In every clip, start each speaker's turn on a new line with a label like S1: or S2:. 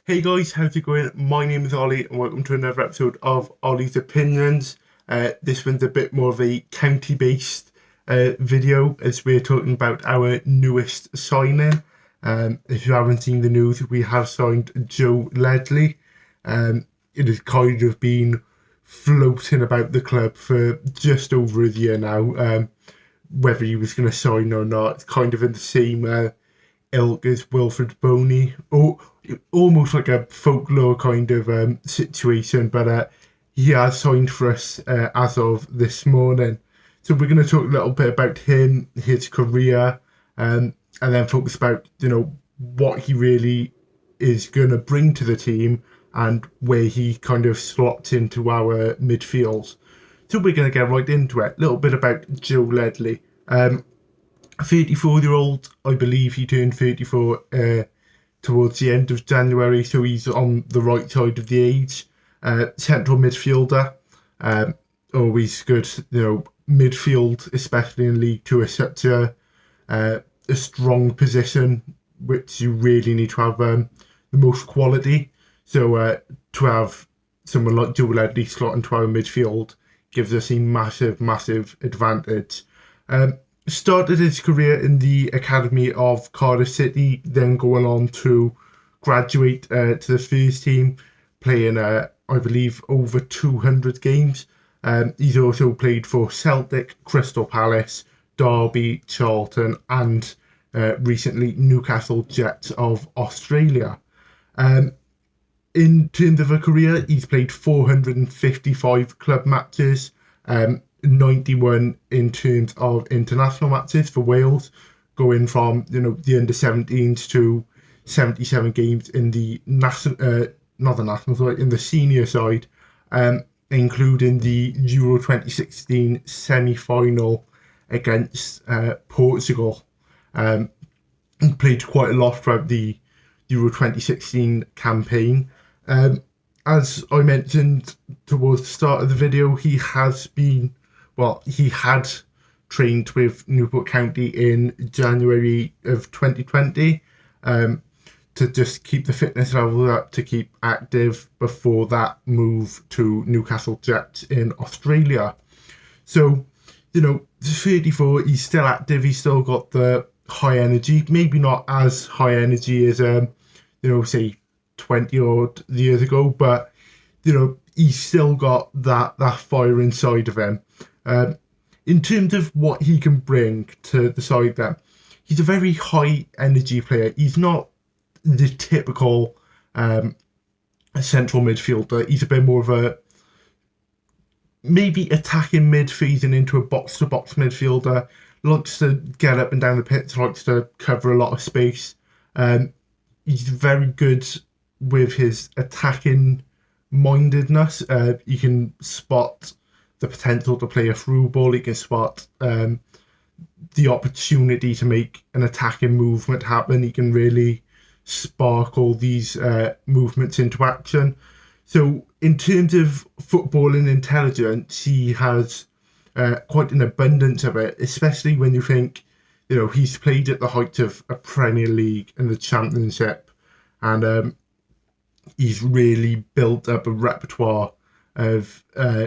S1: Hey guys, how's it going? My name is Ollie and welcome to another episode of Ollie's Opinions. This one's a bit more of a county-based video as we're talking about our newest signing. If you haven't seen the news, we have signed Joe Ledley. It has kind of been floating about the club for just over a year now, whether he was going to sign or not. It's kind of in the same ilk as Wilfred Boney, or almost like a folklore kind of situation. But he has signed for us as of this morning. So we're going to talk a little bit about him, his career, and then focus about what he really is going to bring to the team and where he kind of slots into our midfield. So we're going to get right into it. A little bit about Joe Ledley. 34-year-old, I believe he turned 34 towards the end of January, so he's on the right side of the age. Central midfielder, always good. Midfield, especially in League Two, is such a strong position, which you really need to have the most quality. So to have someone like Joe Ledley slot into our midfield gives us a massive advantage. Started his career in the academy of Cardiff City, then going on to graduate to the first team, playing, I believe, over 200 games. He's also played for Celtic, Crystal Palace, Derby, Charlton, and recently Newcastle Jets of Australia. In terms of a career, he's played 455 club matches, 91 in terms of international matches for Wales, going from the under-17s to 77 games in the in the senior side, including the Euro 2016 semi-final against Portugal. He played quite a lot throughout the Euro 2016 campaign. As I mentioned towards the start of the video, he had trained with Newport County in January of 2020 to just keep the fitness level up, to keep active before that move to Newcastle Jets in Australia. So, 34, he's still active, he's still got the high energy, maybe not as high energy as, say 20 odd years ago, but, he's still got that fire inside of him. In terms of what he can bring to the side there, he's a very high energy player. He's not the typical central midfielder. He's a bit more of a maybe attacking midfield and into a box-to-box midfielder. Likes to get up and down the pitch, likes to cover a lot of space. He's very good with his attacking mindedness. You can spot the potential to play a through ball. He can spot the opportunity to make an attacking movement happen. He can really spark all these movements into action. So in terms of footballing intelligence, he has quite an abundance of it, especially when you think, he's played at the height of a Premier League and the Championship, and he's really built up a repertoire of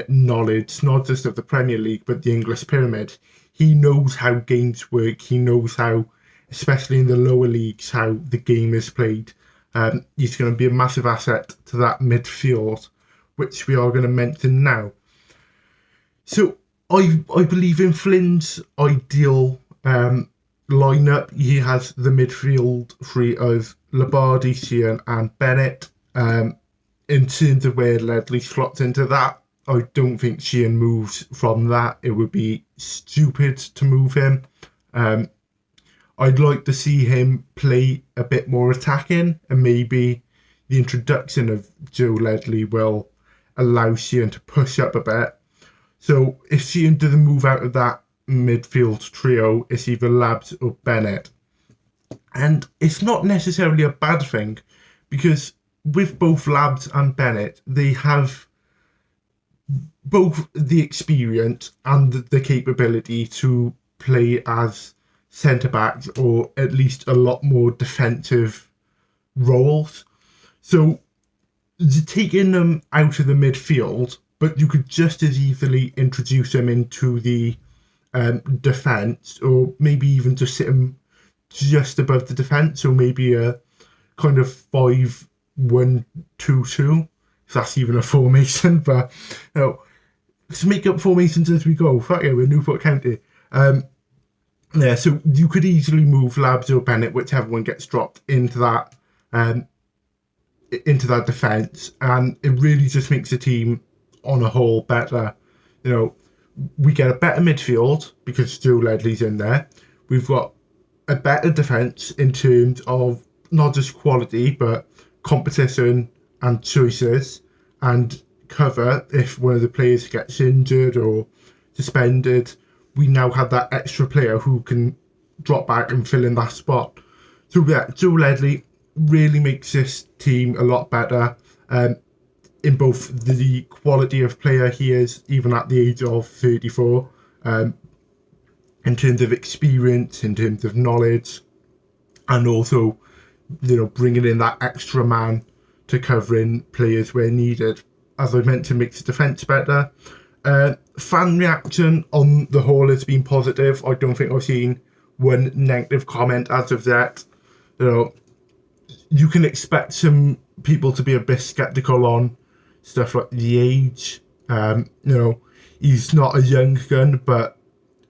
S1: knowledge, not just of the Premier League, but the English pyramid. He knows how games work. He knows how, especially in the lower leagues, how the game is played. He's going to be a massive asset to that midfield, which we are going to mention now. So I believe in Flynn's ideal lineup. He has the midfield three of Labardi, Sheehan, and Bennett. In terms of where Ledley slots into that, I don't think Sheehan moves from that. It would be stupid to move him. I'd like to see him play a bit more attacking, and maybe the introduction of Joe Ledley will allow Sheehan to push up a bit. So if Sheehan doesn't move out of that midfield trio, it's either Labs or Bennett. And it's not necessarily a bad thing, because with both Labs and Bennett, they have both the experience and the capability to play as centre backs, or at least a lot more defensive roles. So you're taking them out of the midfield, but you could just as easily introduce them into the defence, or maybe even just sit them just above the defence, so maybe a kind of 5-1-2-2, if that's even a formation. But let's make up formations as we go. Fuck yeah, we're Newport County. Yeah, so you could easily move Labs or Bennett, whichever one gets dropped, into that defence, and it really just makes the team on a whole better. We get a better midfield because Joe Ledley's in there. We've got a better defence in terms of not just quality, but competition and choices and cover. If one of the players gets injured or suspended, we now have that extra player who can drop back and fill in that spot. So yeah, Joe Ledley really makes this team a lot better in both the quality of player he is, even at the age of 34, in terms of experience, in terms of knowledge, and also, bringing in that extra man to covering players where needed. As I mentioned, makes the defence better. Fan reaction on the whole has been positive. I don't think I've seen one negative comment as of yet. You can expect some people to be a bit sceptical on stuff like the age. He's not a young gun, but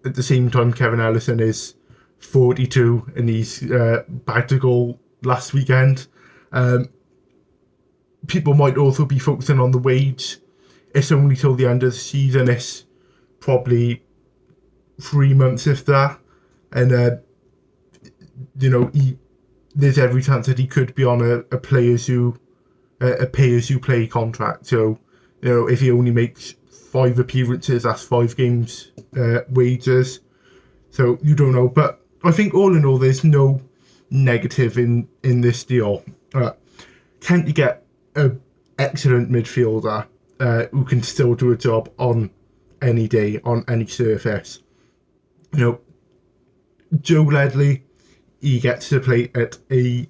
S1: at the same time, Kevin Ellison is 42 and he's back to goal last weekend. People might also be focusing on the wage. It's only till the end of the season. It's probably 3 months, if that. And, there's every chance that he could be on a pay-as-you-play contract. So, if he only makes 5 appearances, that's 5 games wages. So you don't know. But I think all in all, there's no negative in this deal. Can you get an excellent midfielder who can still do a job on any day, on any surface? Joe Ledley, he gets to play at a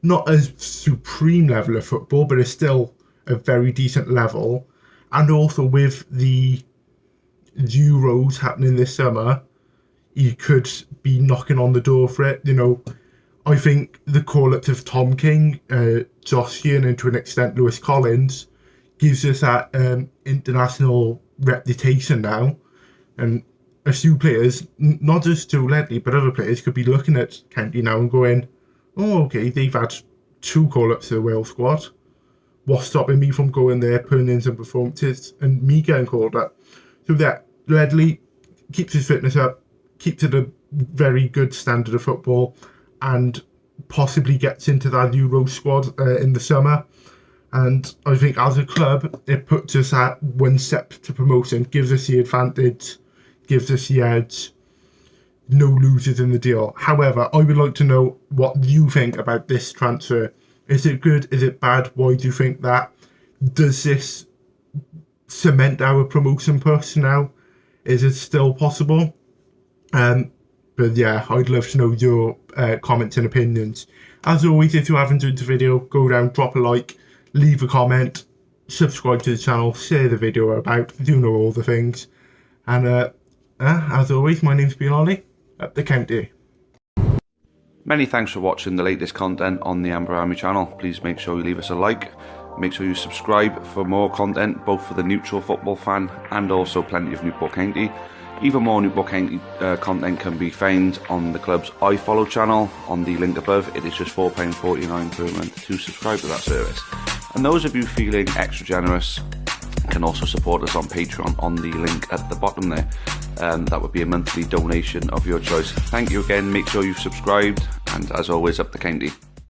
S1: not a supreme level of football, but it's still a very decent level. And also with the Euros happening this summer, he could be knocking on the door for it. I think the call-ups of Tom King, Josh Sheehan, and to an extent Lewis Collins, gives us that international reputation now. And a few players, not just Joe Ledley, but other players could be looking at County now and going, oh, okay, they've had 2 call-ups to the Wales squad. What's stopping me from going there, putting in some performances, and me getting called up? So that Ledley keeps his fitness up, keeps it a very good standard of football, and possibly gets into that Euro squad in the summer. And I think as a club, it puts us at 1 step to promotion, gives us the advantage, gives us the edge. No losers in the deal. However, I would like to know what you think about this transfer. Is it good? Is it bad? Why do you think that? Does this cement our promotion push now? Is it still possible? But yeah, I'd love to know your comments and opinions. As always, if you have enjoyed the video, go down, drop a like, leave a comment, subscribe to the channel, share the video about, do know all the things. And as always, my name's been Ollie, up the county.
S2: Many thanks for watching the latest content on the Amber Army channel. Please make sure you leave us a like, make sure you subscribe for more content, both for the neutral football fan and also plenty of Newport County. Even more Newport County content can be found on the club's iFollow channel on the link above. It is just £4.49 per month to subscribe to that service. And those of you feeling extra generous can also support us on Patreon on the link at the bottom there. That would be a monthly donation of your choice. Thank you again, make sure you've subscribed, and as always, up the county.